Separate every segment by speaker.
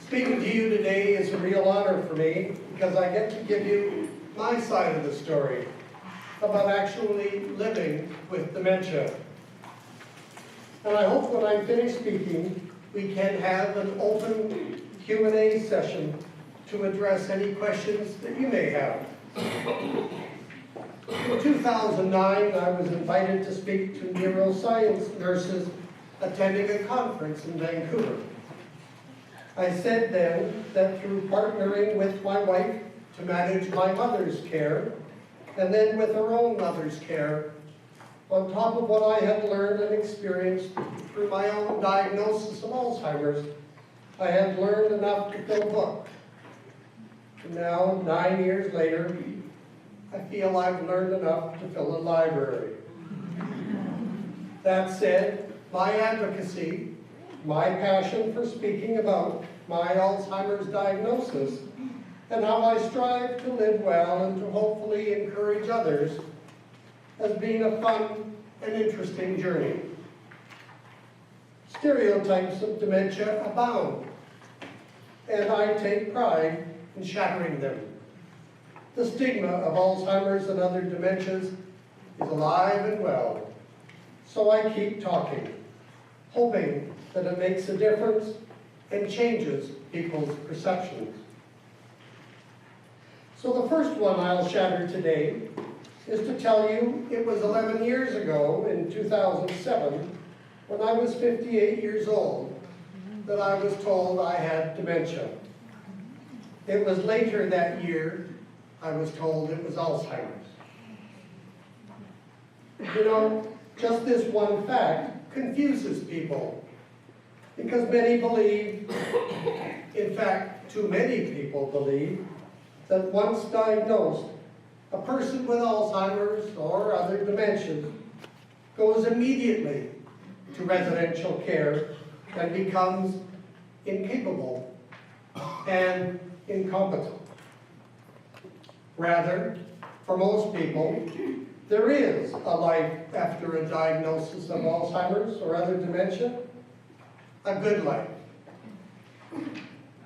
Speaker 1: Speaking to you today is a real honor for me because I get to give you my side of the story about actually living with dementia. And I hope when I'm finished speaking, we can have an open Q&A session to address any questions that you may have. In 2009, I was invited to speak to neuroscience nurses attending a conference in Vancouver. I said then that through partnering with my wife to manage my mother's care, and then with her own mother's care, on top of what I had learned and experienced through my own diagnosis of Alzheimer's, I had learned enough to fill a book. And now, 9 years later, I feel I've learned enough to fill a library. That said, my advocacy, my passion for speaking about my Alzheimer's diagnosis, and how I strive to live well and to hopefully encourage others, has been a fun and interesting journey. Stereotypes of dementia abound, and I take pride in shattering them. The stigma of Alzheimer's and other dementias is alive and well, so I keep talking, hoping that it makes a difference and changes people's perceptions. So the first one I'll shatter today is to tell you it was 11 years ago, in 2007, when I was 58 years old, that I was told I had dementia. It was later that year I was told it was Alzheimer's. You know, just this one fact confuses people, because many believe, in fact, too many people believe, that once diagnosed, a person with Alzheimer's or other dementias goes immediately to residential care and becomes incapable and incompetent. Rather, for most people, there is a life after a diagnosis of Alzheimer's or other dementia, a good life.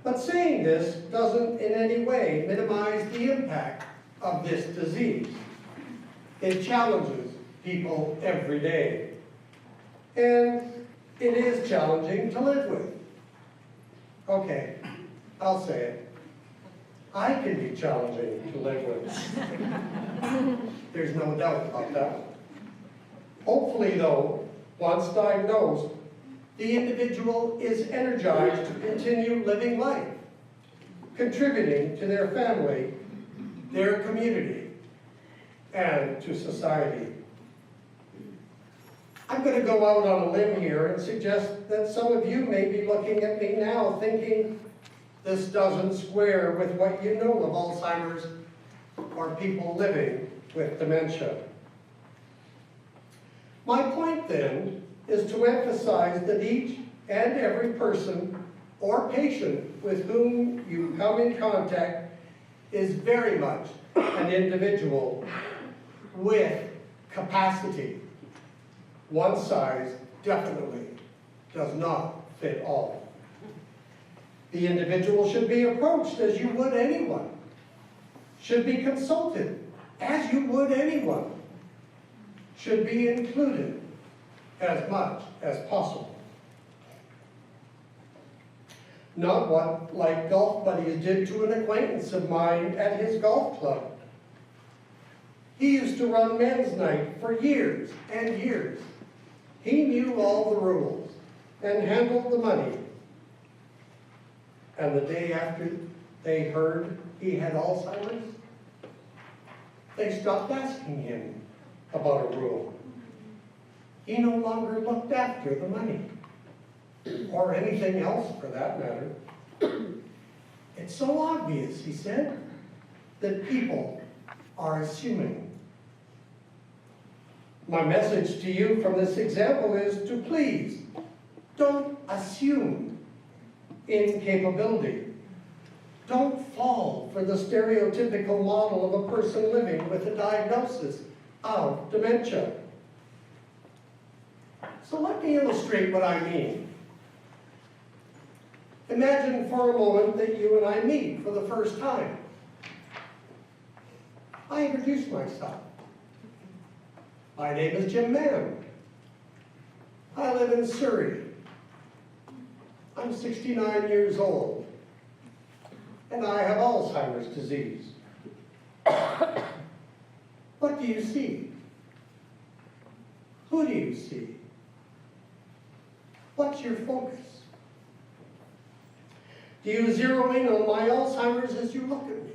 Speaker 1: But saying this doesn't in any way minimize the impact of this disease. It challenges people every day. And it is challenging to live with. Okay, I'll say it. I can be challenging to live with. There's no doubt about that. Hopefully, though, once diagnosed, the individual is energized to continue living life, contributing to their family, their community, and to society. I'm going to go out on a limb here and suggest that some of you may be looking at me now thinking, this doesn't square with what you know of Alzheimer's or people living with dementia. My point then is to emphasize that each and every person or patient with whom you come in contact is very much an individual with capacity. One size definitely does not fit all. The individual should be approached as you would anyone, should be consulted as you would anyone, should be included as much as possible. Not what, like golf buddies did to an acquaintance of mine at his golf club. He used to run men's night for years and years. He knew all the rules and handled the money. And the day after they heard he had Alzheimer's, they stopped asking him about a rule. He no longer looked after the money, or anything else for that matter. It's so obvious, he said, that people are assuming. My message to you from this example is to please don't assume incapability. Don't fall for the stereotypical model of a person living with a diagnosis of dementia. So let me illustrate what I mean. Imagine for a moment that you and I meet for the first time. I introduce myself. My name is Jim Mann. I live in Surrey. I'm 69 years old, and I have Alzheimer's disease. What do you see? Who do you see? What's your focus? Do you zero in on my Alzheimer's as you look at me?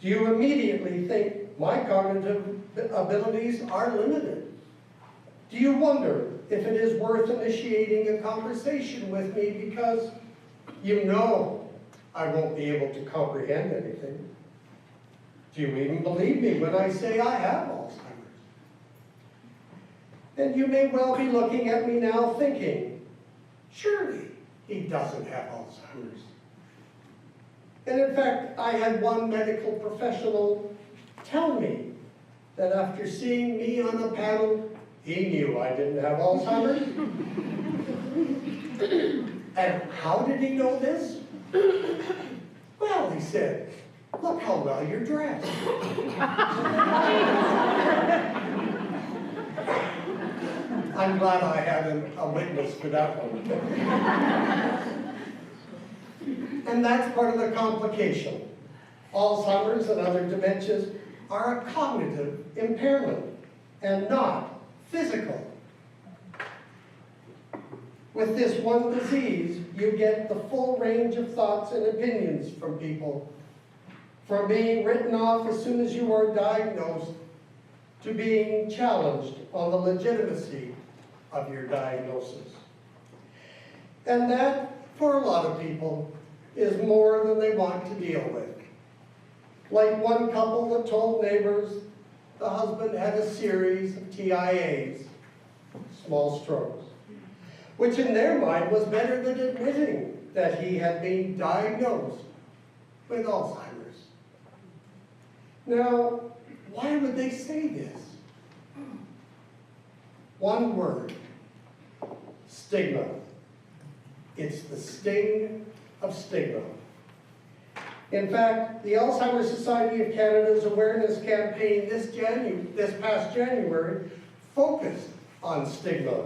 Speaker 1: Do you immediately think my cognitive abilities are limited? Do you wonder if it is worth initiating a conversation with me because you know I won't be able to comprehend anything? Do you even believe me when I say I have Alzheimer's? And you may well be looking at me now thinking, surely he doesn't have Alzheimer's. And in fact, I had one medical professional tell me that after seeing me on a panel, he knew I didn't have Alzheimer's. And how did he know this? Well, he said, look how well you're dressed. I'm glad I had a witness for that one. And that's part of the complication. Alzheimer's and other dementias are a cognitive impairment and not physical. With this one disease, you get the full range of thoughts and opinions from people, from being written off as soon as you are diagnosed to being challenged on the legitimacy of your diagnosis. And that, for a lot of people, is more than they want to deal with. Like one couple that told neighbors the husband had a series of TIAs, small strokes, which in their mind was better than admitting that he had been diagnosed with Alzheimer's. Now, why would they say this? One word: stigma. It's the sting of stigma. In fact, the Alzheimer's Society of Canada's awareness campaign this past January focused on stigma,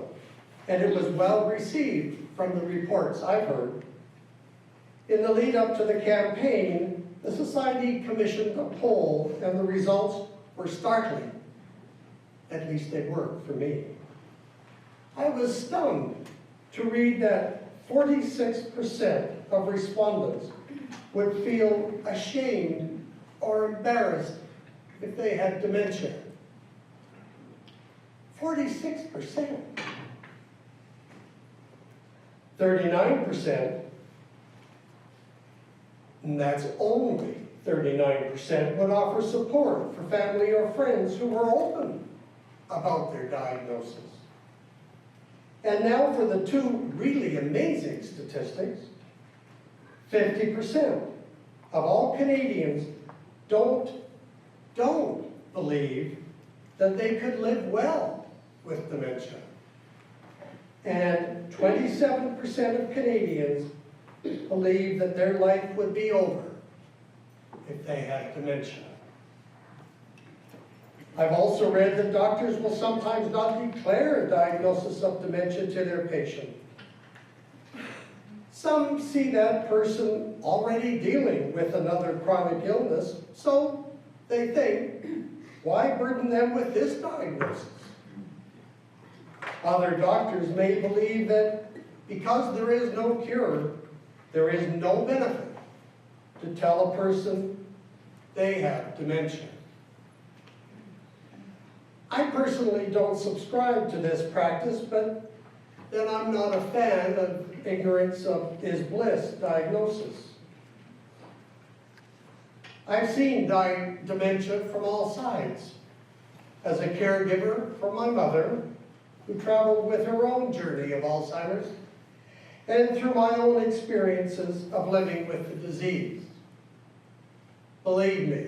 Speaker 1: and it was well received from the reports I've heard. In the lead up to the campaign, the Society commissioned a poll, and the results were startling. At least they were for me. I was stunned to read that 46% of respondents would feel ashamed or embarrassed if they had dementia. 46%. 39%, and that's only 39%, would offer support for family or friends who were open about their diagnosis. And now for the two really amazing statistics. 50% of all Canadians don't believe that they could live well with dementia. And 27% of Canadians believe that their life would be over if they had dementia. I've also read that doctors will sometimes not declare a diagnosis of dementia to their patient. Some see that person already dealing with another chronic illness, so they think, why burden them with this diagnosis? Other doctors may believe that because there is no cure, there is no benefit to tell a person they have dementia. I personally don't subscribe to this practice, but then I'm not a fan of ignorance is bliss diagnosis. I've seen dementia from all sides. As a caregiver for my mother, who traveled with her own journey of Alzheimer's, and through my own experiences of living with the disease. Believe me,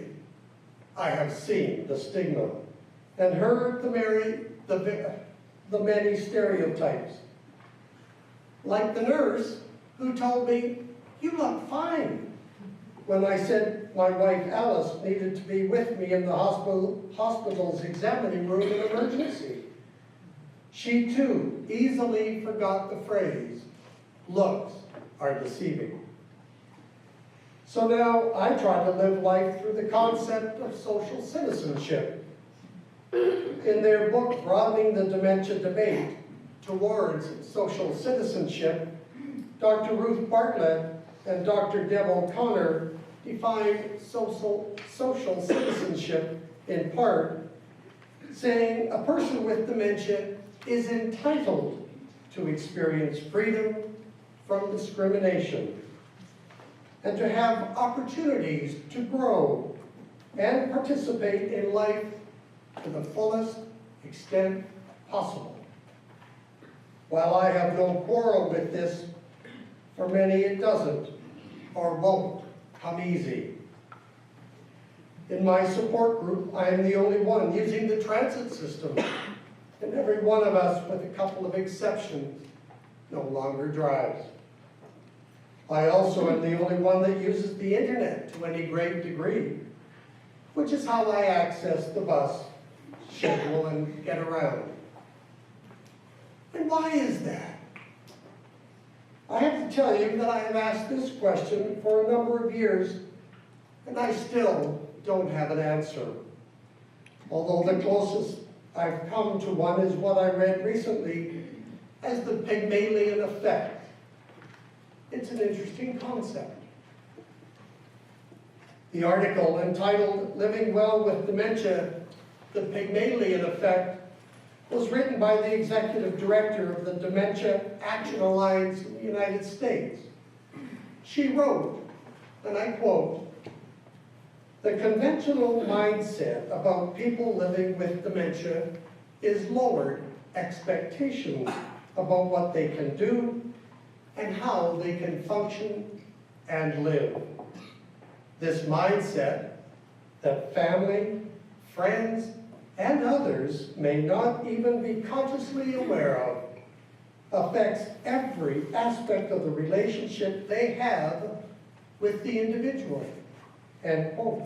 Speaker 1: I have seen the stigma and heard the many stereotypes. Like the nurse who told me, "You look fine," when I said my wife Alice needed to be with me in the hospital's examining room in emergency. She too easily forgot the phrase, "Looks are deceiving." So now I try to live life through the concept of social citizenship. In their book, Broadening the Dementia Debate Towards Social Citizenship, Dr. Ruth Bartlett and Dr. Deb O'Connor define social citizenship in part, saying a person with dementia is entitled to experience freedom from discrimination and to have opportunities to grow and participate in life to the fullest extent possible. While I have no quarrel with this, for many it doesn't or won't come easy. In my support group, I am the only one using the transit system, and every one of us, with a couple of exceptions, no longer drives. I also am the only one that uses the internet to any great degree, which is how I access the bus, schedule, and get around. And why is that? I have to tell you that I have asked this question for a number of years, and I still don't have an answer. Although the closest I've come to one is what I read recently as the Pygmalion effect. It's an interesting concept. The article entitled "Living Well with Dementia, the Pygmalion Effect" was written by the executive director of the Dementia Action Alliance in the United States. She wrote, and I quote, "The conventional mindset about people living with dementia is lowered expectations about what they can do and how they can function and live. This mindset that family, friends, and others may not even be consciously aware of affects every aspect of the relationship they have with the individual." End quote.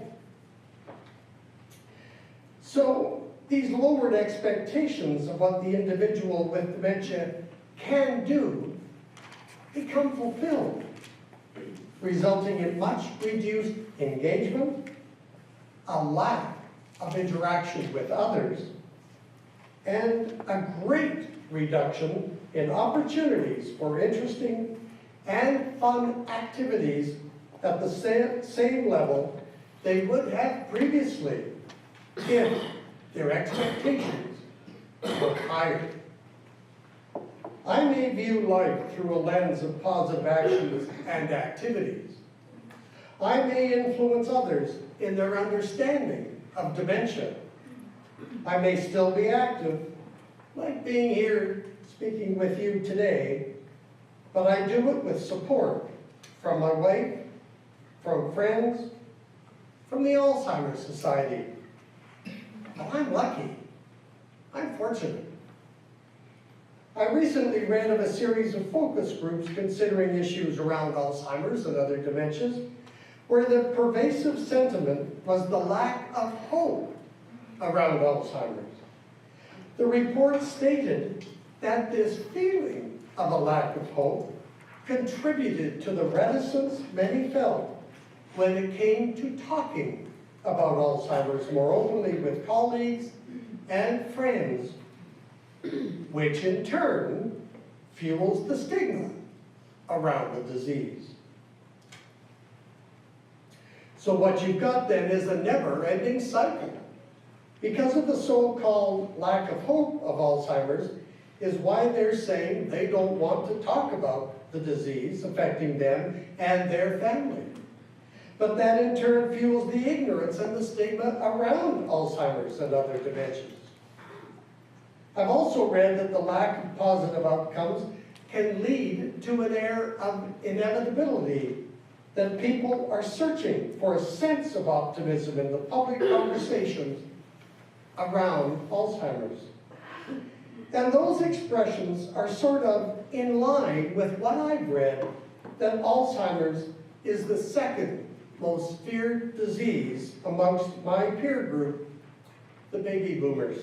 Speaker 1: So these lowered expectations of what the individual with dementia can do become fulfilled, resulting in much reduced engagement, a lack of interaction with others, and a great reduction in opportunities for interesting and fun activities at the same level they would have previously if their expectations were higher. I may view life through a lens of positive actions and activities. I may influence others in their understanding of dementia. I may still be active, like being here speaking with you today, but I do it with support from my wife, from friends, from the Alzheimer's Society. But I'm lucky. I'm fortunate. I recently read of a series of focus groups considering issues around Alzheimer's and other dementias, where the pervasive sentiment was the lack of hope around Alzheimer's. The report stated that this feeling of a lack of hope contributed to the reticence many felt when it came to talking about Alzheimer's more openly with colleagues and friends, which in turn fuels the stigma around the disease. So what you've got then is a never-ending cycle. Because of the so-called lack of hope of Alzheimer's is why they're saying they don't want to talk about the disease affecting them and their family. But that in turn fuels the ignorance and the stigma around Alzheimer's and other dementias. I've also read that the lack of positive outcomes can lead to an air of inevitability, that people are searching for a sense of optimism in the public conversations around Alzheimer's. And those expressions are sort of in line with what I've read that Alzheimer's is the second most feared disease amongst my peer group, the baby boomers.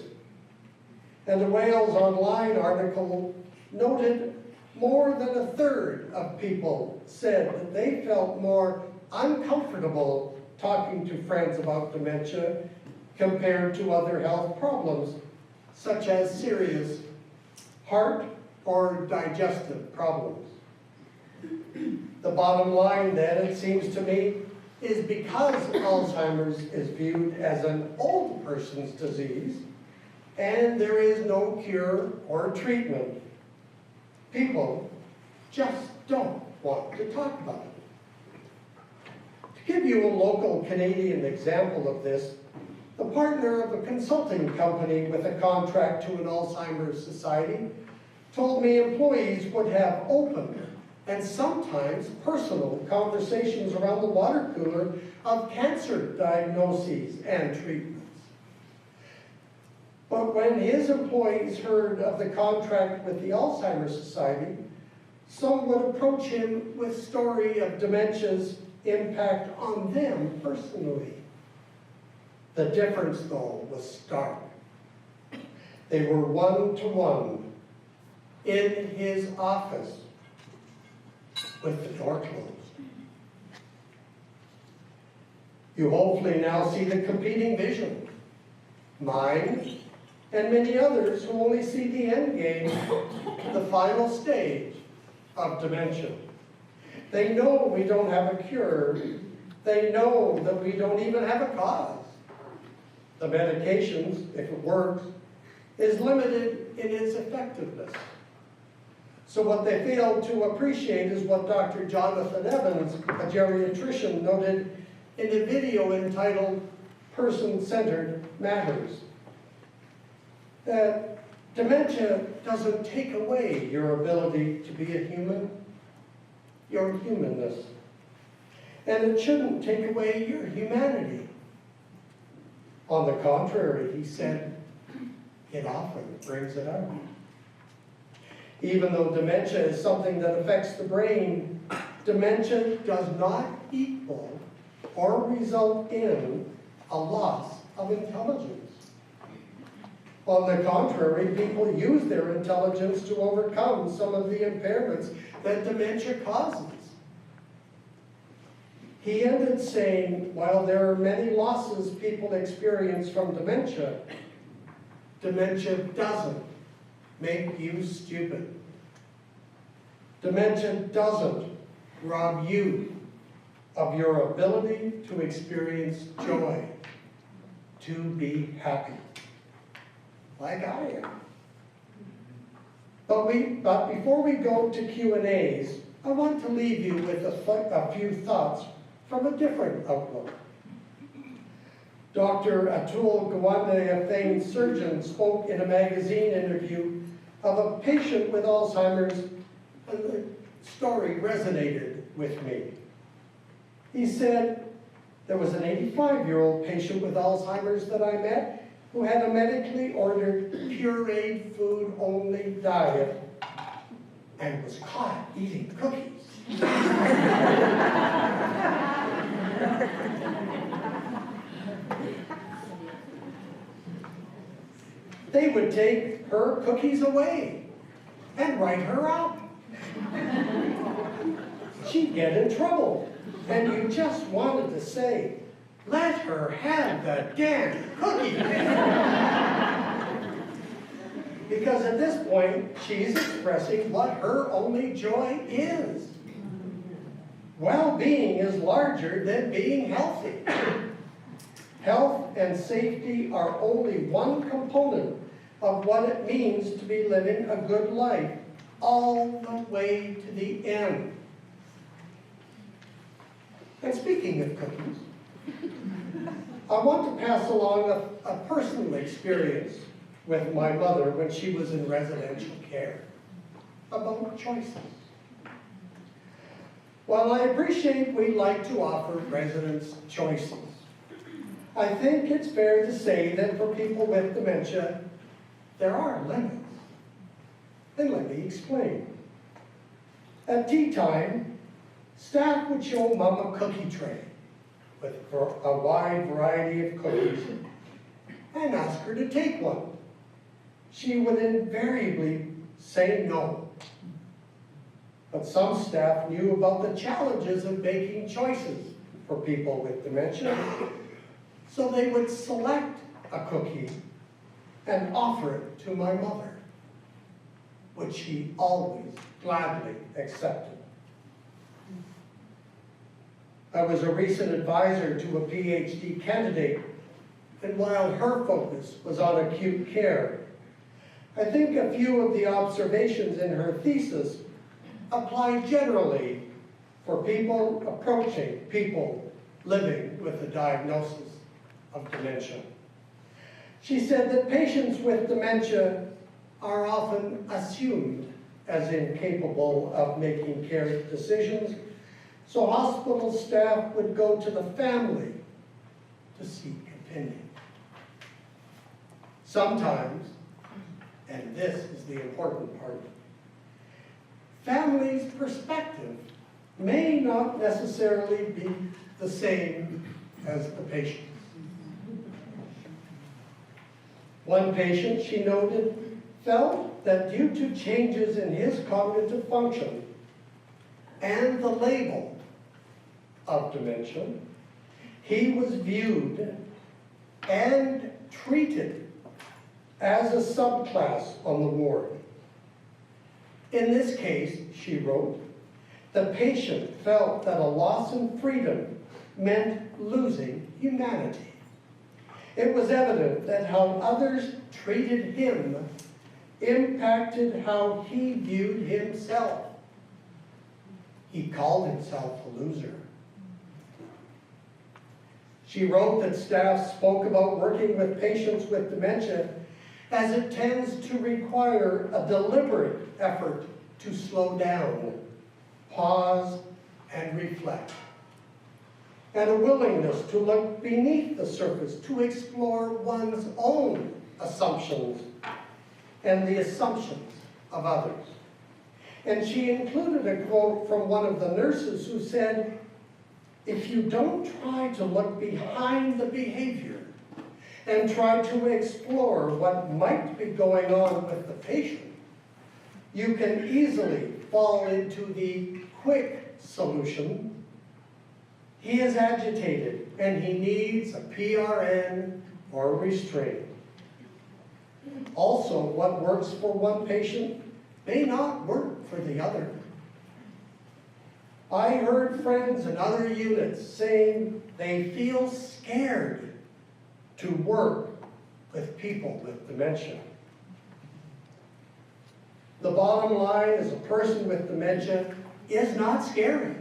Speaker 1: And the Wales Online article noted more than a third of people said that they felt more uncomfortable talking to friends about dementia compared to other health problems, such as serious heart or digestive problems. The bottom line then, it seems to me, is because Alzheimer's is viewed as an old person's disease and there is no cure or treatment, people just don't want to talk about it. To give you a local Canadian example of this, the partner of a consulting company with a contract to an Alzheimer's society told me employees would have open and sometimes personal conversations around the water cooler of cancer diagnoses and treatments. But when his employees heard of the contract with the Alzheimer's Society, some would approach him with story of dementia's impact on them personally. The difference, though, was stark. They were one-to-one in his office with the door closed. You hopefully now see the competing vision. Mine and many others who only see the end game, the final stage of dementia. They know we don't have a cure. They know that we don't even have a cause. The medications, if it works, is limited in its effectiveness. So what they fail to appreciate is what Dr. Jonathan Evans, a geriatrician, noted in a video entitled Person-Centered Matters. That dementia doesn't take away your ability to be a human, your humanness. And it shouldn't take away your humanity. On the contrary, he said, it often brings it out. Even though dementia is something that affects the brain, dementia does not equal or result in a loss of intelligence. On the contrary, people use their intelligence to overcome some of the impairments that dementia causes. He ended saying, while there are many losses people experience from dementia, dementia doesn't make you stupid. Dementia doesn't rob you of your ability to experience joy, to be happy, like I am. But before we go to Q&As, I want to leave you with a few thoughts from a different outlook. Dr. Atul Gawande, a famed surgeon, spoke in a magazine interview of a patient with Alzheimer's, and the story resonated with me. He said, there was an 85-year-old patient with Alzheimer's that I met who had a medically ordered pureed food-only diet and was caught eating cookies. They would take her cookies away and write her up. She'd get in trouble, and you just wanted to say, let her have the damn cookie. Because at this point, she's expressing what her only joy is. Well-being is larger than being healthy. Health and safety are only one component of what it means to be living a good life, all the way to the end. And speaking of cookies, I want to pass along a personal experience with my mother when she was in residential care about choices. While I appreciate we like to offer residents choices, I think it's fair to say that for people with dementia, there are limits. And let me explain. At tea time, Staff would show Mom a cookie tray with a wide variety of cookies and ask her to take one. She would invariably say no. But some staff knew about the challenges of making choices for people with dementia, so they would select a cookie and offer it to my mother, which she always gladly accepted. I was a recent advisor to a PhD candidate, and while her focus was on acute care, I think a few of the observations in her thesis apply generally for people approaching people living with a diagnosis of dementia. She said that patients with dementia are often assumed as incapable of making care decisions, so hospital staff would go to the family to seek opinion. Sometimes, and this is the important part, family's perspective may not necessarily be the same as the patient's. One patient, she noted, felt that due to changes in his cognitive function and the label of dementia, he was viewed and treated as a subclass on the ward. In this case, she wrote, the patient felt that a loss in freedom meant losing humanity. It was evident that how others treated him impacted how he viewed himself. He called himself a loser. She wrote that staff spoke about working with patients with dementia as it tends to require a deliberate effort to slow down, pause, and reflect, and a willingness to look beneath the surface, to explore one's own assumptions and the assumptions of others. And she included a quote from one of the nurses who said, if you don't try to look behind the behavior and try to explore what might be going on with the patient, you can easily fall into the quick solution. He is agitated and he needs a PRN or a restraint. Also, what works for one patient may not work for the other. I heard friends in other units saying they feel scared to work with people with dementia. The bottom line is a person with dementia is not scary,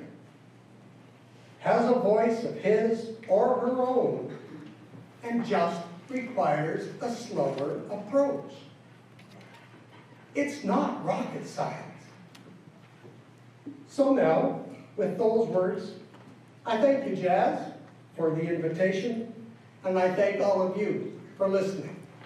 Speaker 1: has a voice of his or her own, and just requires a slower approach. It's not rocket science. So now, with those words, I thank you, Jazz, for the invitation, and I thank all of you for listening.